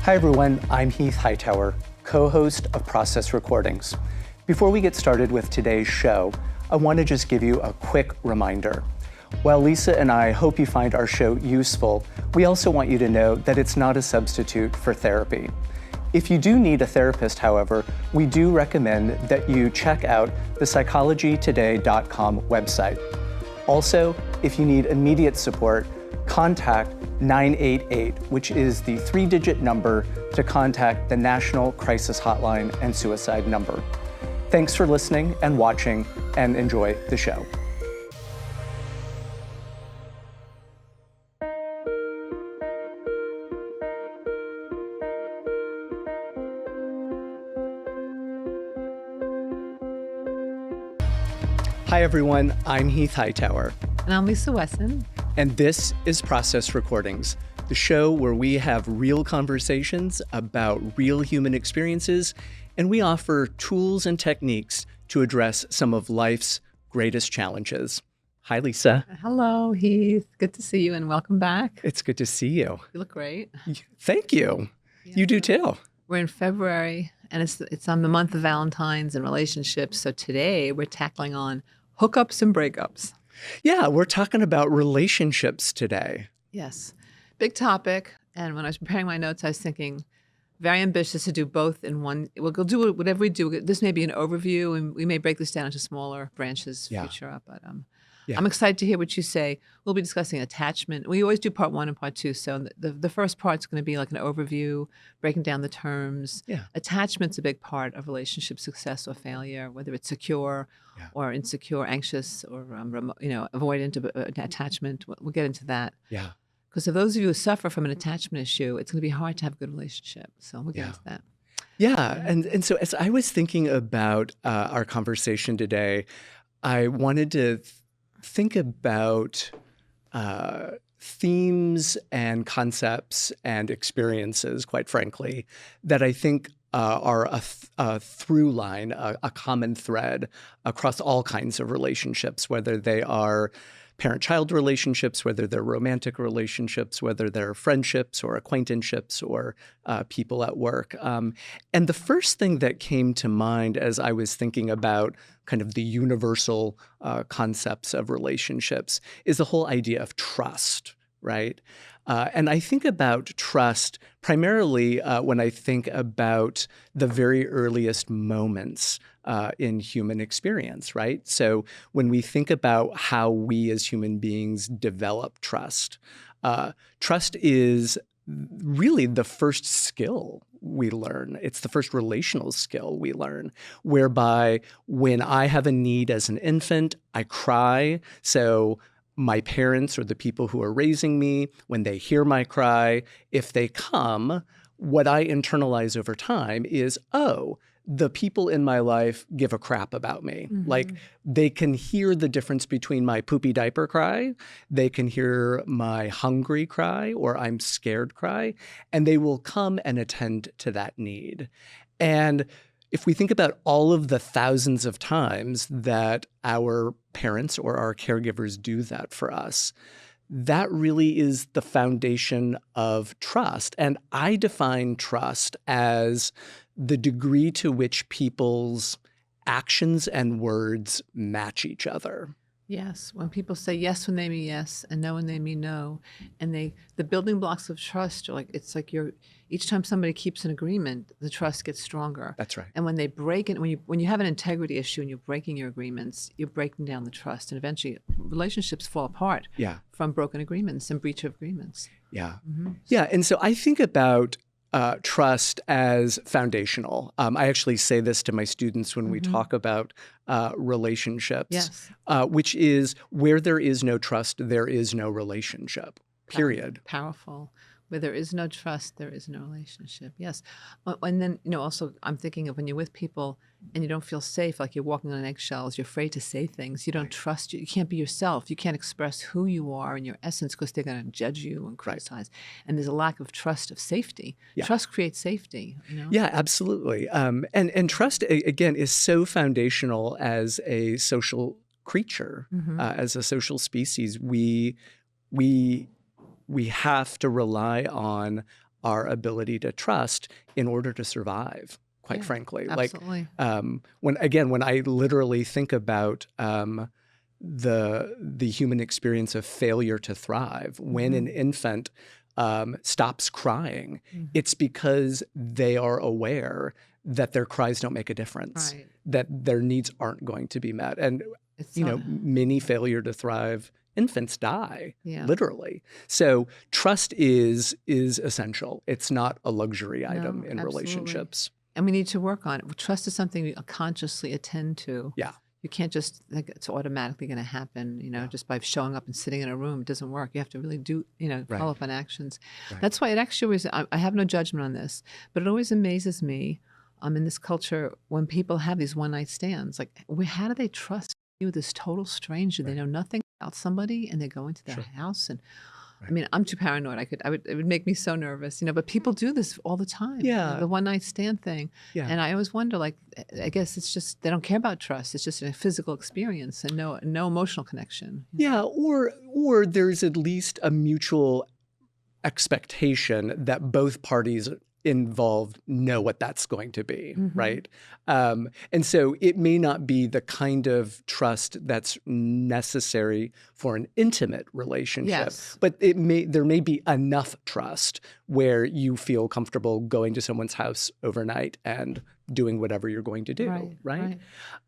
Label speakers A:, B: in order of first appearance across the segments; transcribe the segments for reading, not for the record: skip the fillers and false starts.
A: Hi everyone, I'm Heath Hightower, co-host of Process Recordings. Before we get started with today's show, I want to just give you a quick reminder. While Lisa and I hope you find our show useful, we also want you to know that it's not a substitute for therapy. If you do need a therapist, however, we do recommend that you check out the psychologytoday.com website. Also, if you need immediate support, contact 988, which is the 3-digit number to contact the National Crisis Hotline and Suicide number. Thanks for listening and watching, and enjoy the show. Hi everyone, I'm Heath Hightower.
B: And I'm Lisa Wessan.
A: And this is Process Recordings, the show where we have real conversations about real human experiences, and we offer tools and techniques to address some of life's greatest challenges. Hi, Lisa.
B: Hello, Heath. Good to see you and welcome back.
A: It's good to see you.
B: You look great.
A: Thank you.
B: Yeah.
A: You do too.
B: We're in February, and it's on the month of Valentine's and relationships. So today we're tackling on hookups and breakups.
A: Yeah, we're talking about relationships today.
B: Yes. Big topic. And when I was preparing my notes, I was thinking, very ambitious to do both in one. We'll do whatever we do. This may be an overview, and we may break this down into smaller branches future. But I'm excited to hear what you say. We'll be discussing attachment. We always do part 1 and part 2. So the first part's going to be like an overview, breaking down the terms. Yeah. Attachment's a big part of relationship success or failure, whether it's secure or insecure, anxious or avoidant attachment. We'll get into that. Yeah. Because for those of you who suffer from an attachment issue, it's going to be hard to have a good relationship. So we'll get into that.
A: Yeah. And so as I was thinking about our conversation today, I wanted to think about themes and concepts and experiences, quite frankly, that I think are a through line, a common thread across all kinds of relationships, whether they are parent-child relationships, whether they're romantic relationships, whether they're friendships or acquaintanceships or people at work. And the first thing that came to mind as I was thinking about kind of the universal concepts of relationships is the whole idea of trust, right? And I think about trust primarily when I think about the very earliest moments in human experience, right? So when we think about how we as human beings develop trust, trust is really the first skill we learn. It's the first relational skill we learn, whereby when I have a need as an infant, I cry. So my parents or the people who are raising me, when they hear my cry, if they come, what I internalize over time is, oh, the people in my life give a crap about me. Mm-hmm. Like they can hear the difference between my poopy diaper cry, they can hear my hungry cry or I'm scared cry, and they will come and attend to that need. And if we think about all of the thousands of times that our parents or our caregivers do that for us, that really is the foundation of trust. And I define trust as the degree to which people's actions and words match each other.
B: Yes. When people say yes when they mean yes and no when they mean no, and the building blocks of trust are like, it's like each time somebody keeps an agreement, the trust gets stronger.
A: That's right.
B: And when they break it, when you have an integrity issue and you're breaking your agreements, you're breaking down the trust, and eventually relationships fall apart from broken agreements and breach of agreements.
A: Yeah. Mm-hmm. Yeah. And so I think about trust as foundational. I actually say this to my students when we talk about relationships, which is where there is no trust, there is no relationship, period.
B: Powerful. Where there is no trust, there is no relationship. Yes. And then, also I'm thinking of when you're with people and you don't feel safe, like you're walking on eggshells, you're afraid to say things, you don't trust you can't be yourself, you can't express who you are in your essence because they're going to judge you and criticize. And there's a lack of trust, of safety. Yeah. Trust creates safety.
A: Yeah, absolutely. And trust, again, is so foundational as a social creature, as a social species. We have to rely on our ability to trust in order to survive, quite frankly.
B: Absolutely.
A: When I literally think about the human experience of failure to thrive, when an infant stops crying, it's because they are aware that their cries don't make a difference, that their needs aren't going to be met. And, many failure to thrive infants die, literally. So trust is essential. It's not a luxury item in relationships.
B: And we need to work on it. Trust is something we consciously attend to.
A: Yeah.
B: You can't just think it's automatically going to happen, just by showing up and sitting in a room. It doesn't work. You have to really do, follow up on actions. That's why it actually always, I have no judgment on this, but it always amazes me in this culture when people have these one-night stands. Like, how do they trust you, this total stranger? They know nothing about somebody and they go into their house and I mean, I'm too paranoid. It would make me so nervous, but people do this all the time.
A: Yeah.
B: The one night stand thing. Yeah. And I always wonder, I guess it's just, they don't care about trust. It's just a physical experience and no emotional connection.
A: Yeah. Or there's at least a mutual expectation that both parties involved know what that's going to be, right? And so it may not be the kind of trust that's necessary for an intimate relationship, but there may be enough trust where you feel comfortable going to someone's house overnight and doing whatever you're going to do, right?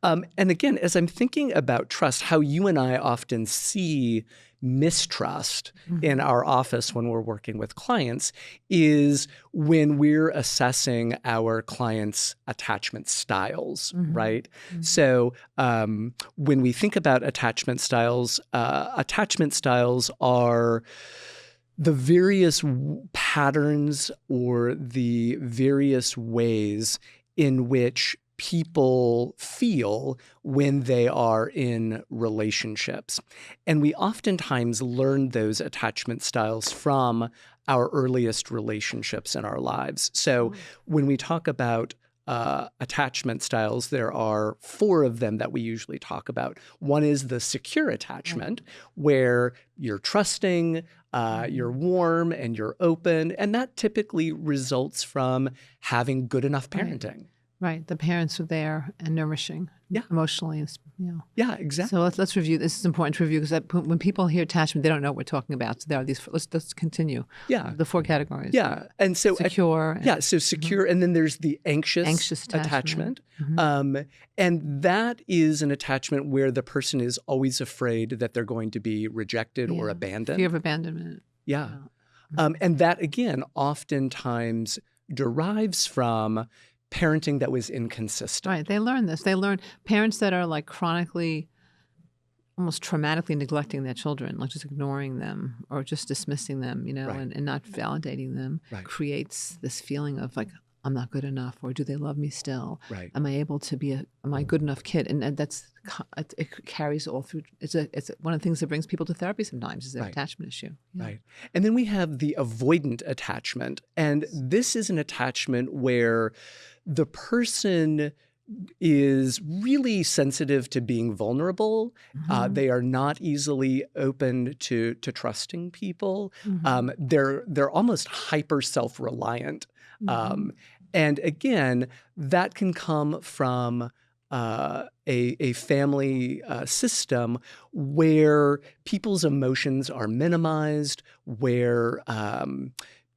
A: And again, as I'm thinking about trust, how you and I often see mistrust in our office when we're working with clients is when we're assessing our clients' attachment styles, right? So when we think about attachment styles are the various patterns or the various ways in which people feel when they are in relationships. And we oftentimes learn those attachment styles from our earliest relationships in our lives. So when we talk about attachment styles, there are 4 of them that we usually talk about. One is the secure attachment, where you're trusting, you're warm, and you're open. And that typically results from having good enough parenting.
B: Right. The parents are there and nourishing emotionally.
A: Yeah, exactly.
B: So let's review. This is important to review because when people hear attachment, they don't know what we're talking about. So there are these, let's continue.
A: Yeah.
B: The 4 categories.
A: Yeah. And so
B: secure.
A: So secure. And then there's the anxious attachment. And that is an attachment where the person is always afraid that they're going to be rejected or abandoned.
B: Fear of abandonment.
A: Yeah. And that, again, oftentimes derives from parenting that was inconsistent.
B: Right. They learn this. They learn parents that are chronically, almost traumatically neglecting their children, just ignoring them or just dismissing them, and not validating them creates this feeling of I'm not good enough, or do they love me still?
A: Right.
B: Am I able to be am I a good enough kid? And it carries all through. It's one of the things that brings people to therapy sometimes is their attachment issue. Yeah.
A: Right. And then we have the avoidant attachment. And this is an attachment where the person is really sensitive to being vulnerable. They are not easily open to trusting people. They're almost hyper self-reliant. And again, that can come from a family system where people's emotions are minimized, where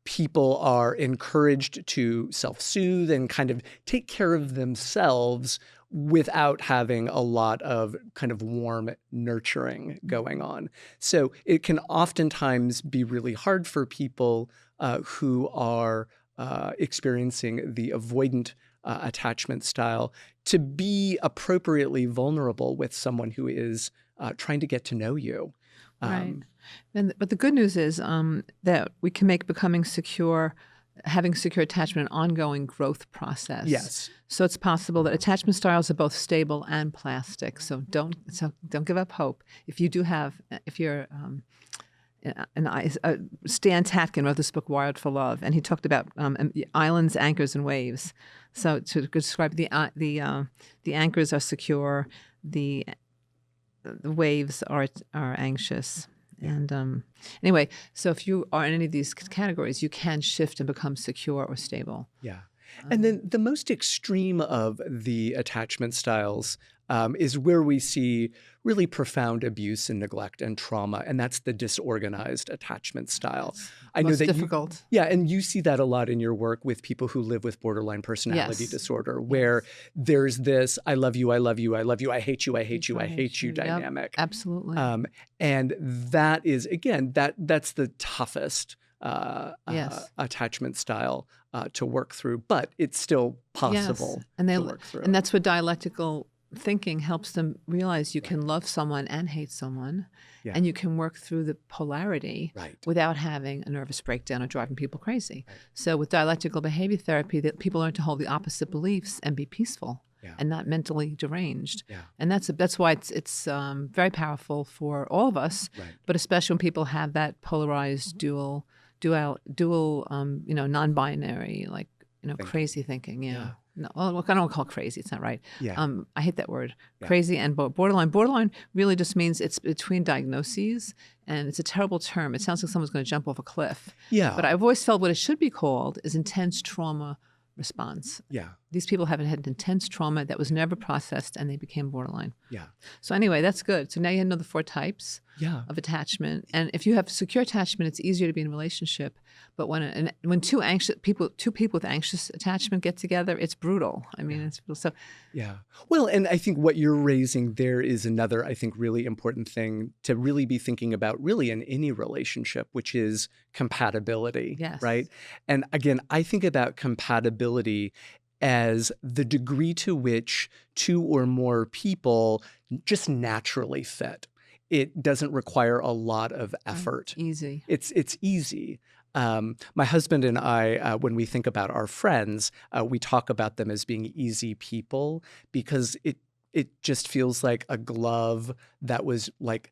A: people are encouraged to self-soothe and kind of take care of themselves without having a lot of kind of warm nurturing going on. So it can oftentimes be really hard for people who are experiencing the avoidant attachment style to be appropriately vulnerable with someone who is trying to get to know you.
B: Right. But the good news is that we can make becoming secure, having secure attachment an ongoing growth process.
A: Yes.
B: So it's possible that attachment styles are both stable and plastic. So don't give up hope. If you're Stan Tatkin wrote this book, Wired for Love, and he talked about islands, anchors, and waves. So to describe the anchors are secure, the waves are anxious, And anyway, so if you are in any of these categories, you can shift and become secure or stable.
A: Yeah. And then the most extreme of the attachment styles is where we see really profound abuse and neglect and trauma, and that's the disorganized attachment style. I know
B: Most
A: that
B: difficult.
A: and you see that a lot in your work with people who live with borderline personality disorder, where there's this "I love you, I love you, I love you, I hate you, I hate you, I hate you" dynamic.
B: Yep, absolutely.
A: And that is, again, that's the toughest attachment style to work through, but it's still possible to work through.
B: And that's what dialectical thinking helps them realize. You can love someone and hate someone, and you can work through the polarity without having a nervous breakdown or driving people crazy. So with dialectical behavior therapy, that people learn to hold the opposite beliefs and be peaceful and not mentally deranged. And that's why it's very powerful for all of us, but especially when people have that polarized dual non-binary, like, crazy thinking. No, well, I don't call it crazy. It's not right. I hate that word, crazy and borderline. Borderline really just means it's between diagnoses, and it's a terrible term. It sounds like someone's going to jump off a cliff. But I've always felt what it should be called is intense trauma response. These people have had intense trauma that was never processed, and they became borderline. So anyway, that's good. So now you know the 4 types of attachment. And if you have secure attachment, it's easier to be in a relationship. But when two people with anxious attachment get together, it's brutal. I mean, it's brutal. So
A: well, and I think what you're raising there is another, I think, really important thing to really be thinking about really in any relationship, which is compatibility, right? And again, I think about compatibility as the degree to which 2 or more people just naturally fit. It doesn't require a lot of effort.
B: Easy.
A: It's easy. My husband and I, when we think about our friends, we talk about them as being easy people because it just feels like a glove that was like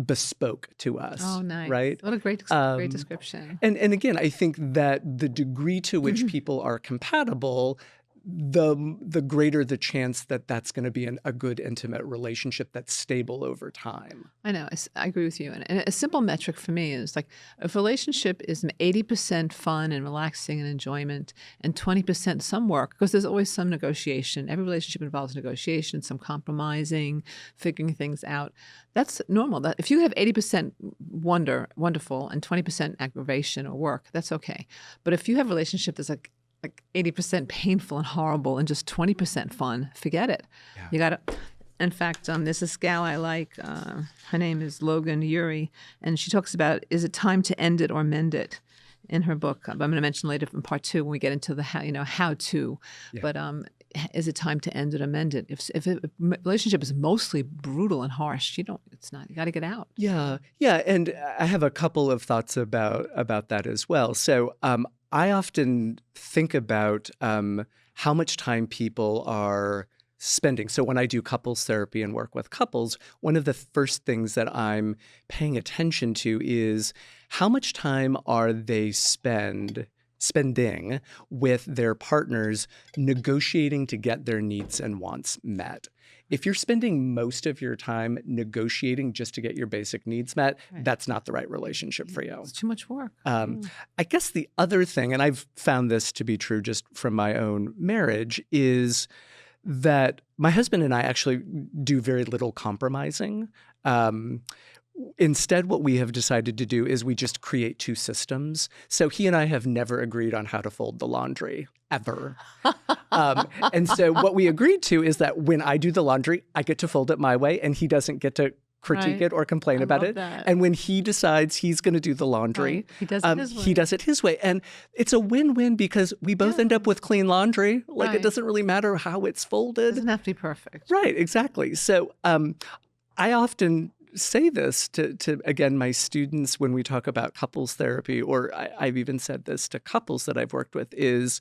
A: bespoke to us.
B: Oh, nice.
A: Right?
B: What a great description.
A: And again, I think that the degree to which people are compatible, the greater the chance that that's going to be a good intimate relationship that's stable over time.
B: I know. I agree with you. And a simple metric for me is like if a relationship is 80% fun and relaxing and enjoyment and 20% some work, because there's always some negotiation. Every relationship involves negotiation, some compromising, figuring things out. That's normal. That if you have 80% wonderful and 20% aggravation or work, that's okay. But if you have a relationship that's like 80% painful and horrible and just 20% fun, forget it. You got to. In fact, there's this gal I like. Her name is Logan Urey, and she talks about, is it time to end it or mend it? In her book, I'm going to mention later in part 2 when we get into the how to. But is it time to end it or mend it? If a relationship is mostly brutal and harsh, it's not. You got to get out.
A: Yeah, and I have a couple of thoughts about that as well. So I often think about how much time people are spending. So when I do couples therapy and work with couples, one of the first things that I'm paying attention to is how much time are they spending with their partners negotiating to get their needs and wants met. If you're spending most of your time negotiating just to get your basic needs met, that's not the right relationship for you.
B: It's too much work.
A: I guess the other thing, and I've found this to be true just from my own marriage, is that my husband and I actually do very little compromising. Instead, what we have decided to do is we just create 2 systems. So he and I have never agreed on how to fold the laundry, ever. And so what we agreed to is that when I do the laundry, I get to fold it my way, and he doesn't get to critique it or complain about it.
B: That.
A: And when he decides he's going to do the laundry,
B: he does it his way.
A: He does it his way. And it's a win-win because we both end up with clean laundry. Like it doesn't really matter how it's folded.
B: It doesn't have to be perfect.
A: Right, exactly. So I often say this to again, my students when we talk about couples therapy, or I've even said this to couples that I've worked with, is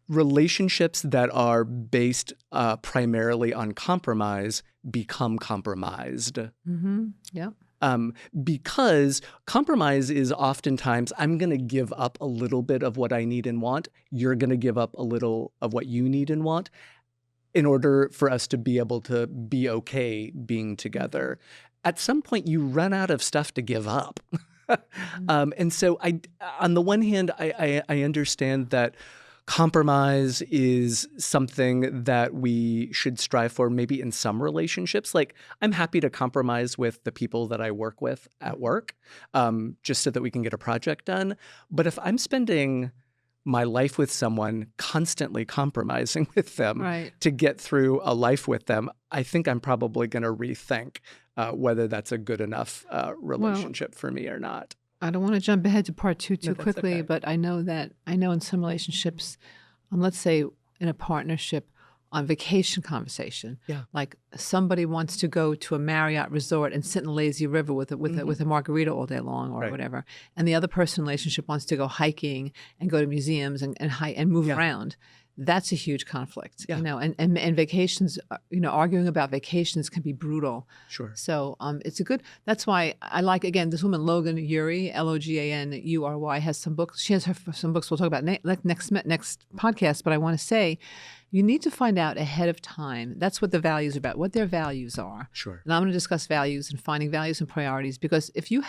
A: relationships that are based primarily on compromise become compromised.
B: Mm-hmm. Yeah.
A: Because compromise is oftentimes, I'm going to give up a little bit of what I need and want. You're going to give up a little of what you need and want in order for us to be able to be okay being together. at some point you run out of stuff to give up. And so on the one hand, I understand that compromise is something that we should strive for maybe in some relationships. Like, I'm happy to compromise with the people that I work with at work, just so that we can get a project done. But if I'm spending my life with someone, constantly compromising with them to get through a life with them, I think I'm probably going to rethink whether that's a good enough relationship for me or not.
B: I don't want to jump ahead to part two too quickly, but I know in some relationships, let's say in a partnership, on vacation conversation, like somebody wants to go to a Marriott resort and sit in a lazy river with a margarita all day long or whatever, and the other person in the relationship wants to go hiking and go to museums and move around. That's a huge conflict, and vacations, arguing about vacations can be brutal.
A: Sure.
B: So that's why I like, again, this woman, Logan Ury, Loganury, has some books. She has some books we'll talk about next podcast, but I want to say, you need to find out ahead of time. That's what the values are about, what their values are.
A: Sure.
B: And I'm going to discuss values and finding values and priorities, because if you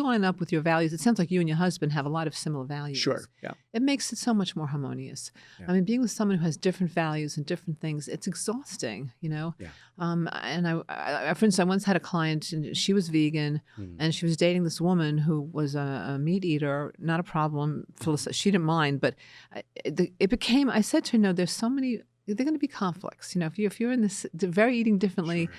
B: line up with your values, it sounds like you and your husband have a lot of similar values.
A: Sure. Yeah.
B: It makes it so much more harmonious. Yeah. I mean, being with someone who has different values and different things, it's exhausting, Yeah. And for instance, I once had a client, and she was vegan, and she was dating this woman who was a meat eater. Not a problem. She didn't mind, but it became. I said to her, "No, there's so many. They're going to be conflicts. If you're in this, very eating differently." Sure.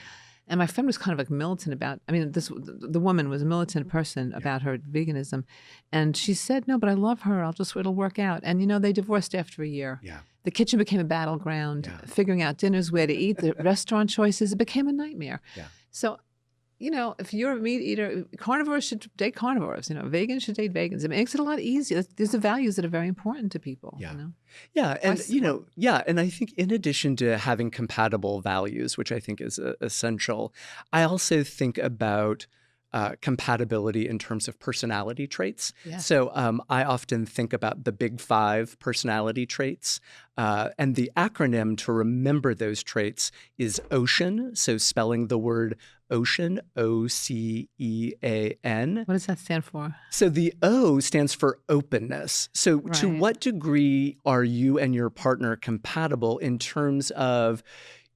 B: And my friend was kind of like militant about, the woman was a militant person about her veganism. And she said, "No, but I love her. It'll work out." And, they divorced after a year. Yeah. The kitchen became a battleground, figuring out dinners, where to eat, the restaurant choices, it became a nightmare. Yeah. So, if you're a meat eater, carnivores should date carnivores. Vegans should date vegans. It makes it a lot easier. There's the values that are very important to people.
A: Yeah. Yeah. And, and I think in addition to having compatible values, which I think is essential, I also think about compatibility in terms of personality traits. Yeah. So I often think about the big 5 personality traits. And the acronym to remember those traits is OCEAN. So spelling the word OCEAN, OCEAN.
B: What does that stand for?
A: So the O stands for openness. So to what degree are you and your partner compatible in terms of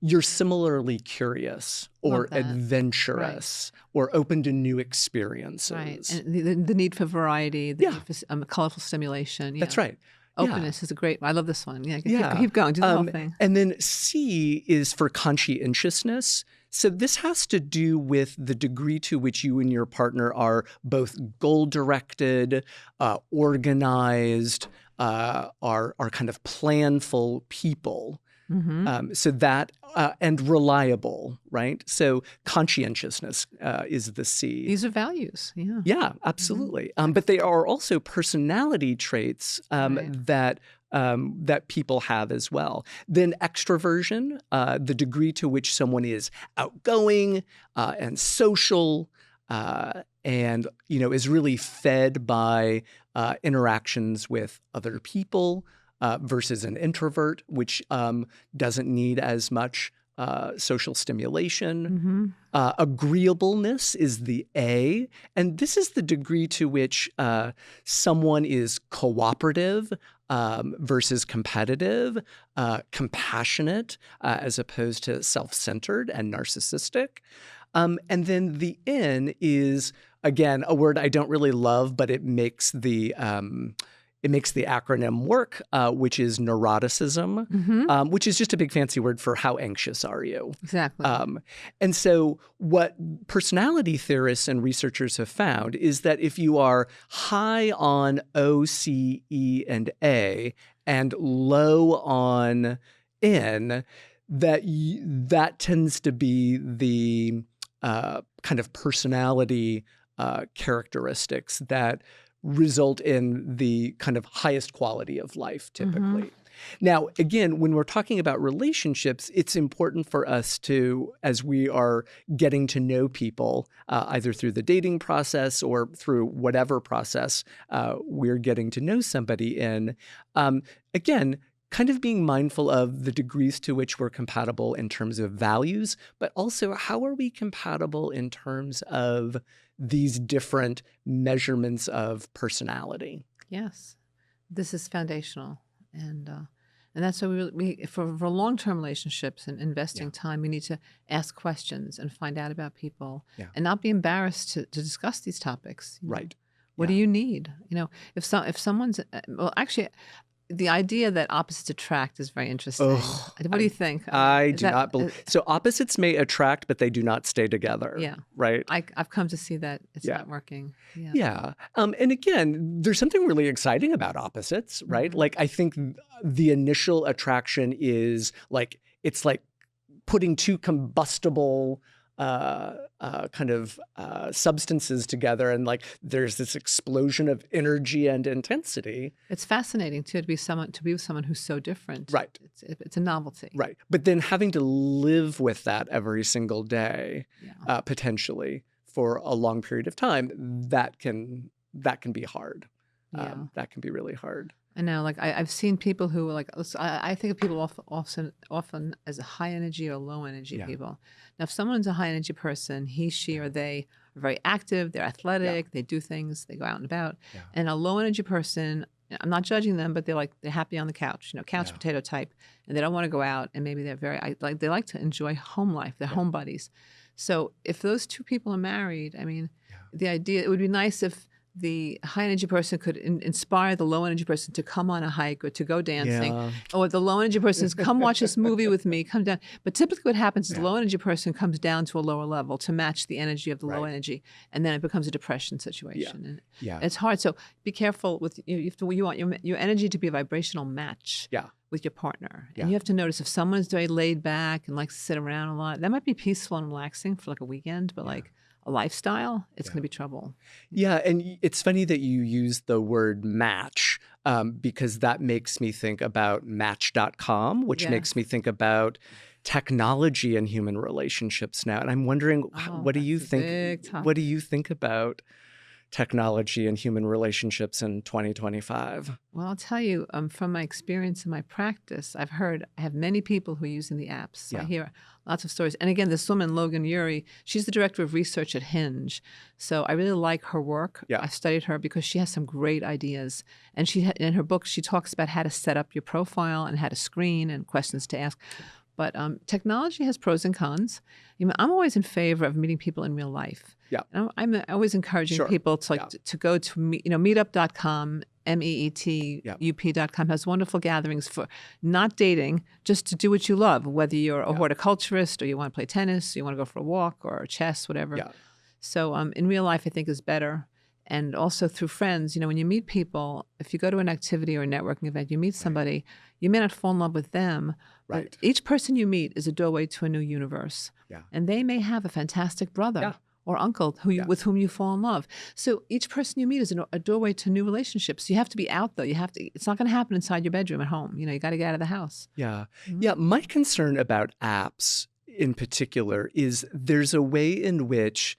A: you're similarly curious or adventurous or open to new experiences?
B: Right. And the need for variety, the need for colorful stimulation.
A: That's right.
B: Openness is a great one. I love this one. Keep going. Do the whole thing.
A: And then C is for conscientiousness. So this has to do with the degree to which you and your partner are both goal-directed, organized, are kind of planful people. Mm-hmm. So that and reliable, right? So conscientiousness is the C.
B: These are values. Yeah.
A: Yeah, absolutely. Mm-hmm. But they are also personality traits that people have as well. Then extroversion, the degree to which someone is outgoing and social, and is really fed by interactions with other people. Versus an introvert, which doesn't need as much social stimulation. Mm-hmm. Agreeableness is the A, and this is the degree to which someone is cooperative versus competitive, compassionate as opposed to self-centered and narcissistic. And then the N is, again, a word I don't really love, but it makes the acronym work, which is neuroticism, which is just a big fancy word for how anxious are you.
B: Exactly.
A: And so what personality theorists and researchers have found is that if you are high on O, C, E, and A, and low on N, that tends to be the kind of personality characteristics that result in the kind of highest quality of life, typically. Mm-hmm. Now, again, when we're talking about relationships, it's important for us to, as we are getting to know people, either through the dating process or through whatever process we're getting to know somebody in, again, kind of being mindful of the degrees to which we're compatible in terms of values, but also how are we compatible in terms of these different measurements of personality.
B: Yes, this is foundational, and that's why for long-term relationships and investing time, we need to ask questions and find out about people, and not be embarrassed to discuss these topics.
A: Right.
B: What do you need? If someone's well, actually, the idea that opposites attract is very interesting. What do you think?
A: I do not believe so. Opposites may attract, but they do not stay together.
B: Yeah.
A: Right.
B: I've come to see that it's not working. Yeah.
A: Yeah. And again, there's something really exciting about opposites, right? Like, I think the initial attraction is like, it's like putting two combustible substances together, and like there's this explosion of energy and intensity. It's
B: fascinating too to be with someone who's so different.
A: Right.
B: It's a novelty.
A: Right. But then having to live with that every single day, potentially for a long period of time, that can be hard. That can be really hard.
B: I know, like I've seen people who like, I think of people often as a high energy or low energy people. Now, if someone's a high energy person, he, she, or they are very active, they're athletic, they do things, they go out and about. And a low energy person, I'm not judging them, but they're happy on the couch, couch potato type, and they don't want to go out. And maybe they like to enjoy home life, they're homebodies. So if those two people are married, I mean, the idea, it would be nice if the high energy person could inspire the low energy person to come on a hike or to go dancing, or the low energy person is come watch this movie with me, come down. But typically what happens is the low energy person comes down to a lower level to match the energy of the low energy, and then it becomes a depression situation. And it's hard. So be careful with you want your energy to be a vibrational match. With your partner. And you have to notice if someone's very laid back and likes to sit around a lot, that might be peaceful and relaxing for like a weekend, but like a lifestyle, it's going to be trouble.
A: Yeah, and it's funny that you use the word match, because that makes me think about Match.com, which makes me think about technology and human relationships now. And I'm wondering, what do you think? What do you think about technology and human relationships in 2025?
B: Well, I'll tell you, from my experience in my practice, I have many people who are using the apps. So I hear lots of stories. And again, this woman, Logan Ury, she's the director of research at Hinge. So I really like her work. I studied her because she has some great ideas. And in her book, she talks about how to set up your profile and how to screen and questions to ask. But technology has pros and cons. I'm always in favor of meeting people in real life. I'm always encouraging people to go to meetup.com, meetup.com has wonderful gatherings for not dating, just to do what you love, whether you're a horticulturist or you want to play tennis, or you want to go for a walk or chess, whatever. So in real life, I think is better. And also through friends, when you meet people, if you go to an activity or a networking event, you meet somebody, you may not fall in love with them, but each person you meet is a doorway to a new universe. And they may have a fantastic brother or uncle with whom you fall in love. So each person you meet is a doorway to new relationships. You have to be out, though. It's not going to happen inside your bedroom at home. You got to get out of the house.
A: Yeah. My concern about apps in particular is there's a way in which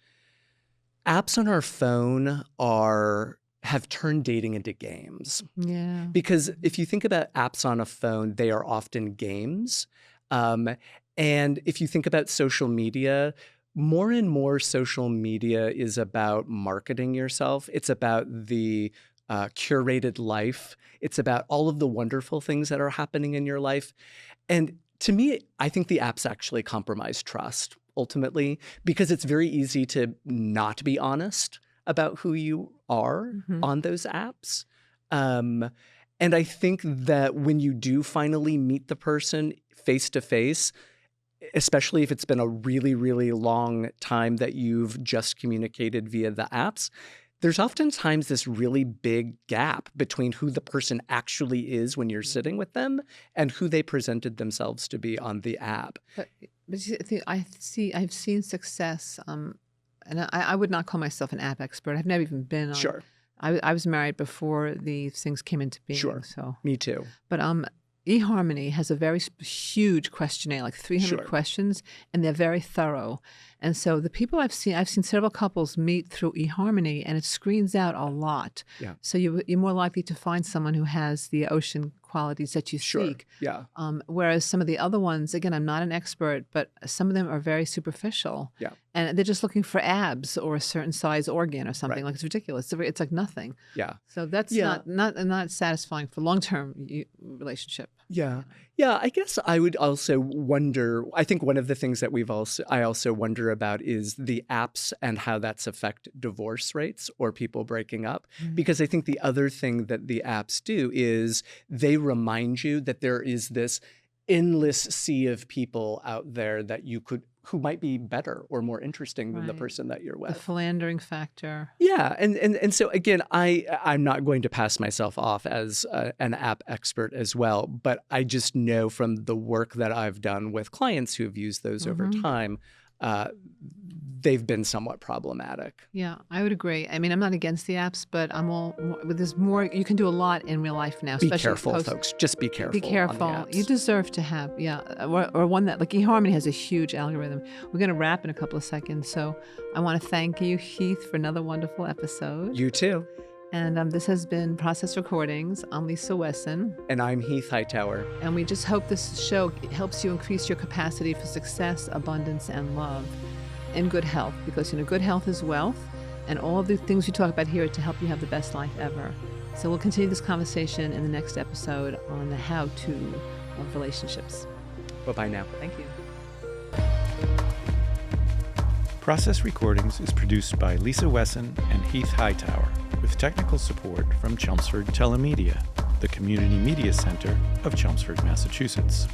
A: apps on our phone have turned dating into games. Because if you think about apps on a phone, they are often games. And if you think about social media, more and more social media is about marketing yourself. It's about the curated life. It's about all of the wonderful things that are happening in your life. And to me, I think the apps actually compromise trust ultimately, because it's very easy to not be honest about who you are on those apps. And I think that when you do finally meet the person face to face, especially if it's been a really, really long time that you've just communicated via the apps, there's oftentimes this really big gap between who the person actually is when you're sitting with them and who they presented themselves to be on the app.
B: But I've seen success, and I would not call myself an app expert. I've never even been on. I was married before these things came into being. So
A: me too.
B: But eHarmony has a very huge questionnaire, like 300 questions, and they're very thorough. And so the people I've seen several couples meet through eHarmony, and it screens out a lot. So you're more likely to find someone who has the ocean qualities that you
A: Sure.
B: seek.
A: Yeah.
B: Whereas some of the other ones, again, I'm not an expert, but some of them are very superficial.
A: Yeah.
B: And they're just looking for abs or a certain size organ or something.
A: Right.
B: Like it's ridiculous. It's like nothing.
A: Yeah.
B: So that's
A: Yeah.
B: not satisfying for long-term relationship.
A: Yeah. Yeah. I guess I would also wonder, I think one of the things that I also wonder about is the apps and how that's affect divorce rates or people breaking up. Because I think the other thing that the apps do is they remind you that there is this endless sea of people out there that who might be better or more interesting than the
B: Right.
A: person that you're
B: The
A: with.
B: philandering factor.
A: Yeah, and so again, I'm not going to pass myself off as an app expert as well, but I just know from the work that I've done with clients who have used those over time, they've been somewhat problematic.
B: Yeah, I would agree. I mean, I'm not against the apps, but but there's more. You can do a lot in real life now.
A: Be
B: especially
A: careful, folks. Just be careful.
B: Be careful.
A: On the apps.
B: You deserve to have, or one that, like eHarmony has a huge algorithm. We're going to wrap in a couple of seconds. So I want to thank you, Heath, for another wonderful episode.
A: You too.
B: And this has been Process Recordings. I'm Lisa Wessan.
A: And I'm Heath Hightower.
B: And we just hope this show helps you increase your capacity for success, abundance, and love, and good health. Because, good health is wealth. And all the things we talk about here are to help you have the best life ever. So we'll continue this conversation in the next episode on the how-to of relationships.
A: Bye-bye now.
B: Thank you.
C: Process Recordings is produced by Lisa Wessan and Heath Hightower, with technical support from Chelmsford TeleMedia, the community media center of Chelmsford, Massachusetts.